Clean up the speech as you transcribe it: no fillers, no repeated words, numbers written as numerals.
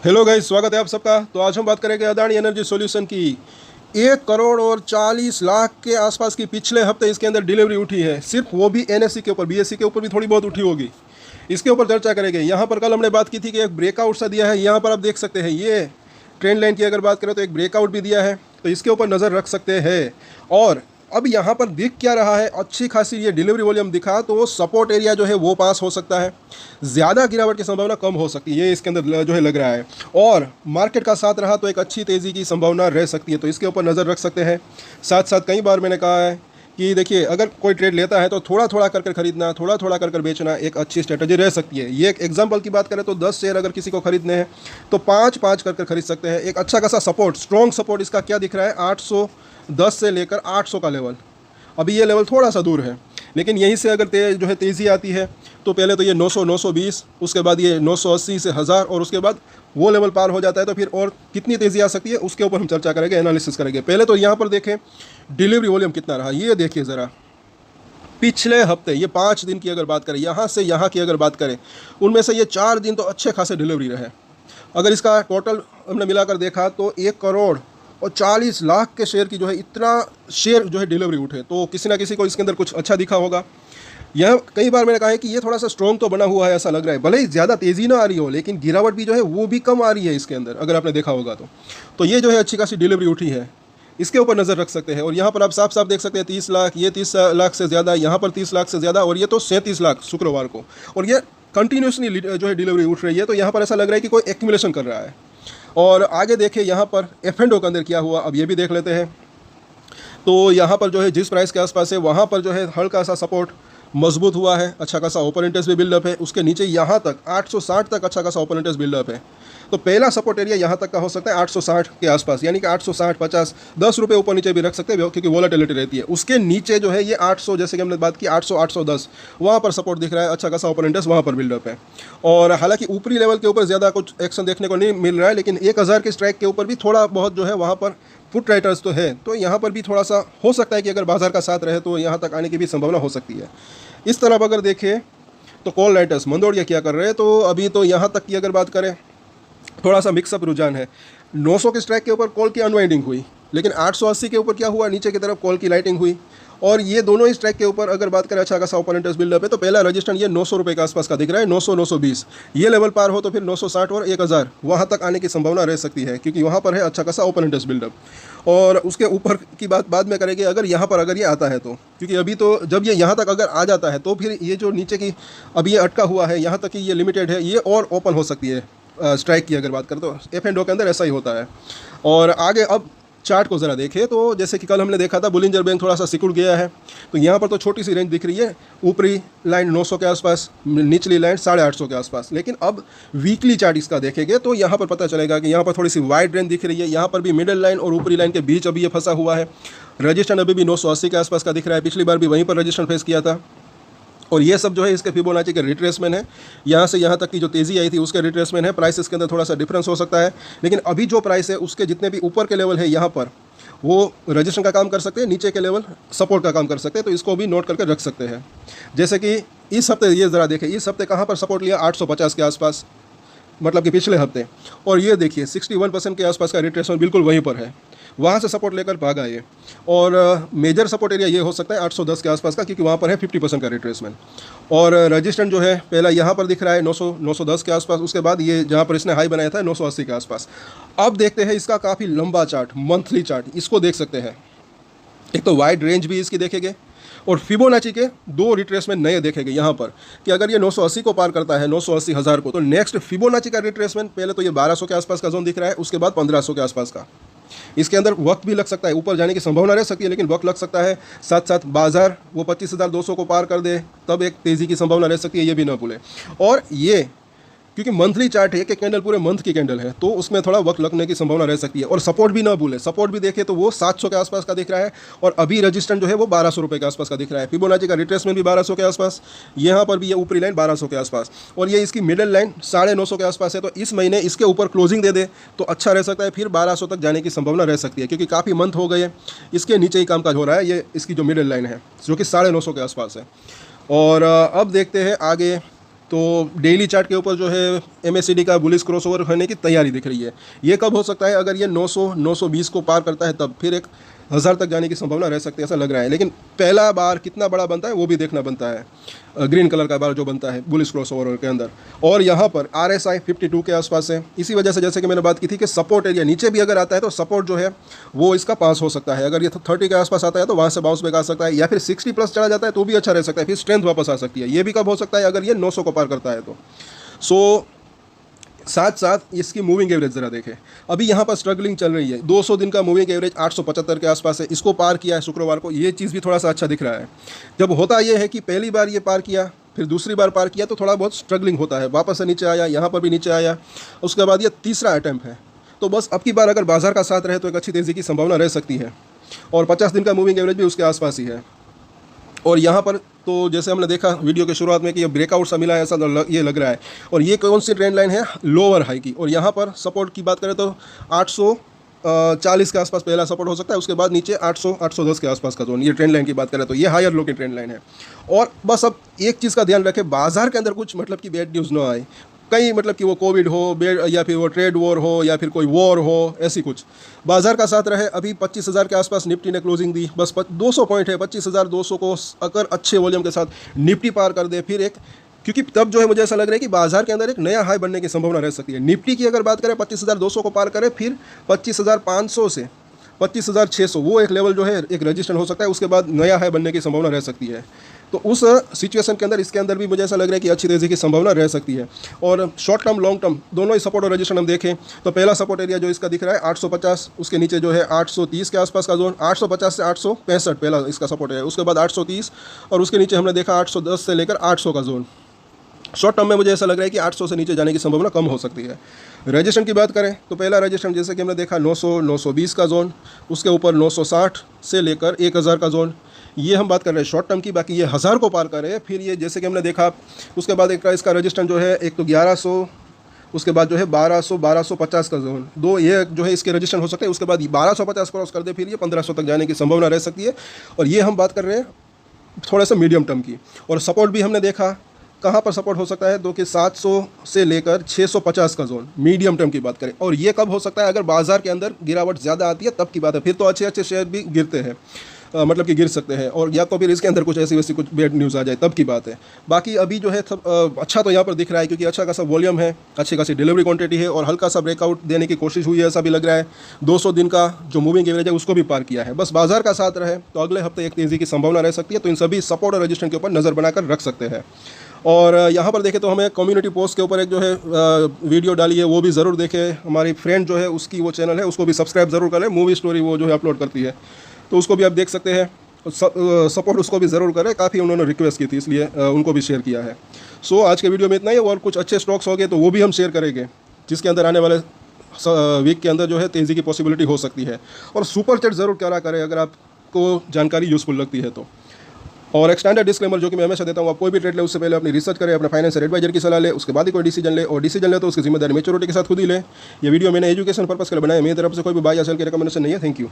Hello guys, स्वागत है आप सबका। तो आज हम बात करेंगे अदानी एनर्जी सॉल्यूशन की। 1 करोड़ और 40 लाख के आसपास की पिछले हफ्ते इसके अंदर डिलीवरी उठी है। सिर्फ वो भी एनएससी के ऊपर, बीएससी के ऊपर भी थोड़ी बहुत उठी होगी। इसके ऊपर चर्चा करेंगे। यहाँ पर कल हमने बात की थी कि एक ब्रेकआउट सा दिया है। यहाँ पर आप देख सकते हैं, ये ट्रेंड लाइन की अगर बात करें तो एक ब्रेकआउट भी दिया है, तो इसके ऊपर नज़र रख सकते हैं। और अब यहाँ पर दिख क्या रहा है, अच्छी खासी ये डिलीवरी वॉल्यूम दिखा तो सपोर्ट एरिया जो है वो पास हो सकता है। ज़्यादा गिरावट की संभावना कम हो सकती है, ये इसके अंदर जो है लग रहा है। और मार्केट का साथ रहा तो एक अच्छी तेज़ी की संभावना रह सकती है, तो इसके ऊपर नज़र रख सकते हैं। साथ साथ कई बार मैंने कहा है कि देखिए, अगर कोई ट्रेड लेता है तो थोड़ा थोड़ा कर कर खरीदना, थोड़ा थोड़ा कर कर बेचना एक अच्छी स्ट्रेटजी रह सकती है। ये एक एग्जांपल की बात करें तो 10 शेयर अगर किसी को खरीदने हैं तो 5-5 कर कर खरीद सकते हैं। एक अच्छा खासा सपोर्ट, स्ट्रॉन्ग सपोर्ट इसका क्या दिख रहा है, 810 से लेकर 800 का लेवल। अभी ये लेवल थोड़ा सा दूर है, लेकिन यहीं से अगर जो है तेज़ी आती है तो पहले तो ये 900, 920, उसके बाद ये 980 से 1000, और उसके बाद वो लेवल पार हो जाता है तो फिर और कितनी तेज़ी आ सकती है उसके ऊपर हम चर्चा करेंगे, एनालिसिस करेंगे। पहले तो यहाँ पर देखें डिलीवरी वॉल्यूम कितना रहा। ये देखिए ज़रा, पिछले हफ्ते ये 5 दिन की अगर बात करें, यहाँ से यहाँ की अगर बात करें, उनमें से ये 4 दिन तो अच्छे खासे डिलीवरी रहे। अगर इसका टोटल हमने मिलाकर देखा तो 1 करोड़ और 40 लाख के शेयर की जो है, इतना शेयर जो है डिलीवरी उठे, तो किसी ना किसी को इसके अंदर कुछ अच्छा दिखा होगा। यह कई बार मैंने कहा है कि ये थोड़ा सा स्ट्रॉन्ग तो बना हुआ है, ऐसा लग रहा है। भले ही ज़्यादा तेज़ी ना आ रही हो, लेकिन गिरावट भी जो है वो भी कम आ रही है इसके अंदर, अगर आपने देखा होगा तो ये जो है अच्छी खासी डिलीवरी उठी है। इसके ऊपर नज़र रख सकते हैं। और यहाँ पर आप साफ साफ देख सकते हैं 30 लाख, ये 30 लाख से ज़्यादा, यहाँ पर 30 लाख से ज़्यादा, और ये तो 37 लाख शुक्रवार को। और ये कंटिन्यूसली जो है डिलीवरी उठ रही है, तो यहाँ पर ऐसा लग रहा है कि कोई एक्यूमुलेशन कर रहा है। और आगे देखें यहाँ पर F&O के अंदर क्या हुआ, अब ये भी देख लेते हैं। तो यहाँ पर जो है जिस प्राइस के आसपास है वहाँ पर जो है हल्का सा सपोर्ट मजबूत हुआ है, अच्छा खासा ओपन इंटरेस्ट भी बिल्डअप है। उसके नीचे यहाँ तक 860 तक अच्छा खासा ओपन इंटरेस्ट बिल्डअप है। तो पहला सपोर्ट एरिया यहाँ तक का हो सकता है 860 के आसपास, यानी कि 860, 50, 10 रुपये ऊपर नीचे भी रख सकते हैं, क्योंकि वोलेटिलिटी रहती है। उसके नीचे जो है ये 800, जैसे कि हमने बात की 800, 810, वहाँ पर सपोर्ट दिख रहा है, अच्छा खासा ओपन इंटरेस्ट वहाँ पर बिल्डअप है। और हालांकि ऊपरी लेवल के ऊपर ज़्यादा कुछ एक्शन देखने को नहीं मिल रहा है, लेकिन 1000 के स्ट्राइक के ऊपर भी थोड़ा बहुत जो है वहाँ पर फुट राइटर्स तो है, तो यहाँ पर भी थोड़ा सा हो सकता है कि अगर बाजार का साथ रहे तो यहाँ तक आने की भी संभावना हो सकती है। इस तरफ अगर देखें तो कॉल राइटर्स मंदोड़िया क्या कर रहे हैं, तो अभी तो यहाँ तक की अगर बात करें थोड़ा सा मिक्सअप रुझान है। 900 के स्ट्राइक के ऊपर कॉल की अनवाइंडिंग हुई, लेकिन 880 के ऊपर क्या हुआ, नीचे की तरफ कॉल की लाइटिंग हुई। और ये दोनों ही स्ट्राइक के ऊपर अगर बात करें अच्छा खासा ओपन इंटरेस्ट बिल्डअप है। तो पहला रजिस्ट्रेशन ये 900 रुपये के आसपास का दिख रहा है, 900, 920, ये लेवल पार हो तो फिर 960 और 1000 वहाँ तक आने की संभावना रह सकती है, क्योंकि वहाँ पर है अच्छा खासा ओपन इंटरेस्ट बिल्डअप। और उसके ऊपर की बात बाद में करेंगे, अगर यहाँ पर अगर ये आता है तो, क्योंकि अभी तो जब ये यहाँ तक अगर आ जाता है तो फिर ये जो नीचे की अभी ये अटका हुआ है, यहाँ तक कि ये लिमिटेड है, ये और ओपन हो सकती है। स्ट्राइक की अगर बात करें तो F&O के अंदर ऐसा ही होता है। और आगे अब चार्ट को ज़रा देखें तो जैसे कि कल हमने देखा था बुलिंजर बैंक थोड़ा सा सिकुड़ गया है, तो यहाँ पर तो छोटी सी रेंज दिख रही है। ऊपरी लाइन 900 के आसपास, निचली लाइन 850 के आसपास। लेकिन अब वीकली चार्ट इसका देखेंगे तो यहाँ पर पता चलेगा कि यहाँ पर थोड़ी सी वाइड रेंज दिख रही है। यहाँ पर भी मिडिल लाइन और ऊपरी लाइन के बीच अभी ये फंसा हुआ है। रजिस्ट्रेशन अभी भी 980 के आसपास का दिख रहा है, पिछली बार भी वहीं पर रजिस्ट्रेशन फेस किया था। और ये सब जो है इसके फिबोनाची के रिट्रेसमेंट है, यहाँ से यहाँ तक की जो तेज़ी आई थी उसके रिट्रेसमेंट है। प्राइसेस के अंदर थोड़ा सा डिफरेंस हो सकता है, लेकिन अभी जो प्राइस है उसके जितने भी ऊपर के लेवल है यहाँ पर वो रजिस्ट्रेशन का काम कर सकते हैं, नीचे के लेवल सपोर्ट का काम कर सकते हैं, तो इसको भी नोट करके रख सकते हैं। जैसे कि इस हफ्ते ये ज़रा देखें, इस हफ्ते कहाँ पर सपोर्ट लिया, 850 के आसपास, मतलब कि पिछले हफ्ते। और ये देखिए 61% के आसपास का रिट्रेसमेंट बिल्कुल वहीं पर है, वहाँ से सपोर्ट लेकर भागा ये। और मेजर सपोर्ट एरिया ये हो सकता है 810 के आसपास का, क्योंकि वहाँ पर है 50% का रिट्रेसमेंट। और रजिस्ट्रेंट जो है पहला यहाँ पर दिख रहा है 900, 910 के आसपास, उसके बाद ये जहाँ पर इसने हाई बनाया था 980 के आसपास। अब देखते हैं इसका काफ़ी लंबा चार्ट, मंथली चार्ट, इसको देख सकते हैं। एक तो वाइड रेंज भी इसकी देखेंगे और फिबोनाची के 2 रिट्रेसमेंट नए देखेंगे यहाँ पर, कि अगर ये 980 को पार करता है, 980, 1000 को, तो नेक्स्ट फिबोनाची का रिट्रेसमेंट पहले तो ये 1200 के आसपास का जोन दिख रहा है, उसके बाद 1500 के आसपास का। इसके अंदर वक्त भी लग सकता है, ऊपर जाने की संभावना रह सकती है, लेकिन वक्त लग सकता है। साथ साथ बाजार वो 25,200 को पार कर दे तब एक तेज़ी की संभावना रह सकती है, ये भी ना भूलें। और ये क्योंकि मंथली चार्ट है, एक कैंडल पूरे मंथ की कैंडल है, तो उसमें थोड़ा वक्त लगने की संभावना रह सकती है। और सपोर्ट भी ना भूले, सपोर्ट भी देखें तो वो 700 के आसपास का दिख रहा है, और अभी रजिस्ट्रेशन जो है वो 1200 रुपये के आसपास का दिख रहा है। फिबोनाची का रिट्रेसमेंट भी 1200 के आसपास, यहाँ पर भी ये ऊपरी लाइन 1200 के आसपास, और ये इसकी मिडिल लाइन 950 के आसपास है। तो इस महीने इसके ऊपर क्लोजिंग दे दे तो अच्छा रह सकता है, फिर 1200 तक जाने की संभावना रह सकती है, क्योंकि काफ़ी मंथ हो गए हैं इसके नीचे ही कामकाज हो रहा है। ये इसकी जो मिडिल लाइन है जो कि 950 के आसपास है। और अब देखते हैं आगे, तो डेली चार्ट के ऊपर जो है MACD का बुलिश क्रॉसओवर होने की तैयारी दिख रही है। ये कब हो सकता है? अगर ये 900 920 को पार करता है तब फिर एक 1000 तक जाने की संभावना रह सकती है, ऐसा लग रहा है। लेकिन पहला बार कितना बड़ा बनता है वो भी देखना बनता है, ग्रीन कलर का बार जो बनता है बुलिश क्रॉसओवर के अंदर। और यहाँ पर RSI 52 के आसपास है। इसी वजह से जैसे कि मैंने बात की थी कि सपोर्ट एरिया नीचे भी अगर आता है तो सपोर्ट जो है वो इसका पास हो सकता है। अगर ये 30 के आसपास आता है तो वहाँ से बाउंस बैक आ सकता है, या फिर 60 प्लस चला जाता है तो भी अच्छा रह सकता है, फिर स्ट्रेंथ वापस आ सकती है। ये भी कब हो सकता है? अगर ये 900 को पार करता है तो। सो साथ साथ इसकी मूविंग एवरेज ज़रा देखें, अभी यहाँ पर स्ट्रगलिंग चल रही है। 200 दिन का मूविंग एवरेज 875 के आसपास है, इसको पार किया है शुक्रवार को। ये चीज़ भी थोड़ा सा अच्छा दिख रहा है। जब होता ये है कि पहली बार ये पार किया, फिर दूसरी बार पार किया, तो थोड़ा बहुत स्ट्रगलिंग होता है, वापस से नीचे आया, यहाँ पर भी नीचे आया, उसके बाद ये तीसरा अटैम्प्ट है। तो बस अब की बार अगर बाजार का साथ रहे तो एक अच्छी तेज़ी की संभावना रह सकती है। और 50 दिन का मूविंग एवरेज भी उसके आसपास ही है। और यहाँ पर तो जैसे हमने देखा वीडियो के शुरुआत में कि ये ब्रेकआउट सा मिला है, ऐसा ये लग रहा है। और ये कौन सी ट्रेंड लाइन है? लोअर हाई की। और यहाँ पर सपोर्ट की बात करें तो 840 के आसपास पहला सपोर्ट हो सकता है, उसके बाद नीचे 800 810 के आसपास का जोन। ये ट्रेंड लाइन की बात करें तो ये हायर लो की ट्रेंड लाइन है। और बस अब एक चीज़ का ध्यान रखें, बाजार के अंदर कुछ मतलब कि बैड न्यूज़ ना आए, कहीं मतलब कि वो कोविड हो, या फिर वो ट्रेड वॉर हो, या फिर कोई वॉर हो, ऐसी कुछ। बाजार का साथ रहे। अभी 25,000 के आसपास निफ्टी ने क्लोजिंग दी, बस 200 पॉइंट है। 25,200 को अगर अच्छे वॉल्यूम के साथ निफ्टी पार कर दे फिर एक, क्योंकि तब जो है मुझे ऐसा लग रहा है कि बाजार के अंदर एक नया हाई बनने की संभावना रह सकती है। निफ्टी की अगर बात करें 25,200 को पार करे, फिर 25,500 से 25,600 वो एक लेवल जो है एक रजिस्ट्रेशन हो सकता है, उसके बाद नया हाई बनने की संभावना रह सकती है। तो उस सिचुएशन के अंदर इसके अंदर भी मुझे ऐसा लग रहा है कि अच्छी तेज़ी की संभावना रह सकती है। और शॉर्ट टर्म लॉन्ग टर्म दोनों ही सपोर्ट और रजिस्ट्रेशन हम देखें तो पहला सपोर्ट एरिया जो इसका दिख रहा है 850, उसके नीचे जो है 830 के आसपास का जोन, 850 से 865 पहला इसका सपोर्ट है, उसके बाद 830, और उसके नीचे हमने देखा 810 से लेकर 800 का जोन। शॉर्ट टर्म में मुझे ऐसा लग रहा है कि 800 से नीचे जाने की संभावना कम हो सकती है। रजिस्ट्रेशन की बात करें तो पहला रजिस्ट्रेशन जैसे कि हमने देखा 900 920 का जोन, उसके ऊपर 960 से लेकर 1000 का जोन। ये हम बात कर रहे हैं शॉर्ट टर्म की। बाकी ये 1000 को पार करे फिर ये जैसे कि हमने देखा, उसके बाद एक इसका रजिस्ट्रेशन जो है एक तो 1100, उसके बाद जो है 1200 1250 का जोन, दो ये जो है इसके रजिस्ट्रेशन हो सकते हैं। उसके बाद 1250 क्रॉस कर दे फिर ये 1500 तक जाने की संभावना रह सकती है। और ये हम बात कर रहे हैं थोड़ा सा मीडियम टर्म की। और सपोर्ट भी हमने देखा कहाँ पर सपोर्ट हो सकता है, तो कि 700 से लेकर 650 का जोन मीडियम टर्म की बात करें। और ये कब हो सकता है? अगर बाजार के अंदर गिरावट ज़्यादा आती है तब की बात है, फिर तो अच्छे अच्छे शेयर भी गिरते हैं, मतलब कि गिर सकते हैं। और या तो फिर इसके अंदर कुछ ऐसी वैसी कुछ बैड न्यूज़ आ जाए तब की बात है। बाकी अभी जो है अच्छा तो यहाँ पर दिख रहा है, क्योंकि अच्छा खासा वॉल्यूम है, अच्छी खासी डिलीवरी क्वांटिटी है, और हल्का सा ब्रेकआउट देने की कोशिश हुई है, ऐसा भी लग रहा है। 200 दिन का जो मूविंग एवरेज है उसको भी पार किया है। बस बाजार का साथ रहे तो अगले हफ्ते एक तेज़ी की संभावना रह सकती है। तो इन सभी सपोर्ट और रजिस्ट्रेशन के ऊपर नज़र बनाकर रख सकते हैं। और यहाँ पर देखें तो हमें कम्युनिटी पोस्ट के ऊपर एक जो है वीडियो डाली है, वो भी ज़रूर देखें। हमारी फ्रेंड जो है उसकी वो चैनल है, उसको भी सब्सक्राइब ज़रूर करें। मूवी स्टोरी वो जो है अपलोड करती है, तो उसको भी आप देख सकते हैं। सपोर्ट उसको भी ज़रूर करें, काफ़ी उन्होंने रिक्वेस्ट की थी इसलिए उनको भी शेयर किया है। सो आज के वीडियो में इतना ही। और कुछ अच्छे स्टॉक्स हो गए तो वो भी हम शेयर करेंगे, जिसके अंदर आने वाले वीक के अंदर जो है तेज़ी की पॉसिबिलिटी हो सकती है। और सुपर चैट ज़रूर करा करें अगर आपको जानकारी यूज़फुल लगती है तो। और एक स्टैंडर्ड डिस्क्लेमर जो कि मैं हमेशा देता हूँ, आप कोई भी ट्रेड ले उससे पहले अपनी रिसर्च करें, अपने फाइनेंशियल एडवाइजर की सलाह ले, उसके बाद ही कोई डिसीजन ले। और डिसीजन ले तो उसकी जिम्मेदारी मैच्योरिटी के साथ खुद ही ले। ये वीडियो मैंने एजुकेशन पर्पस के लिए बनाया, मेरी तरफ से कोई भी बाय या सेल की रिकमेंडेशन नहीं है। Thank you.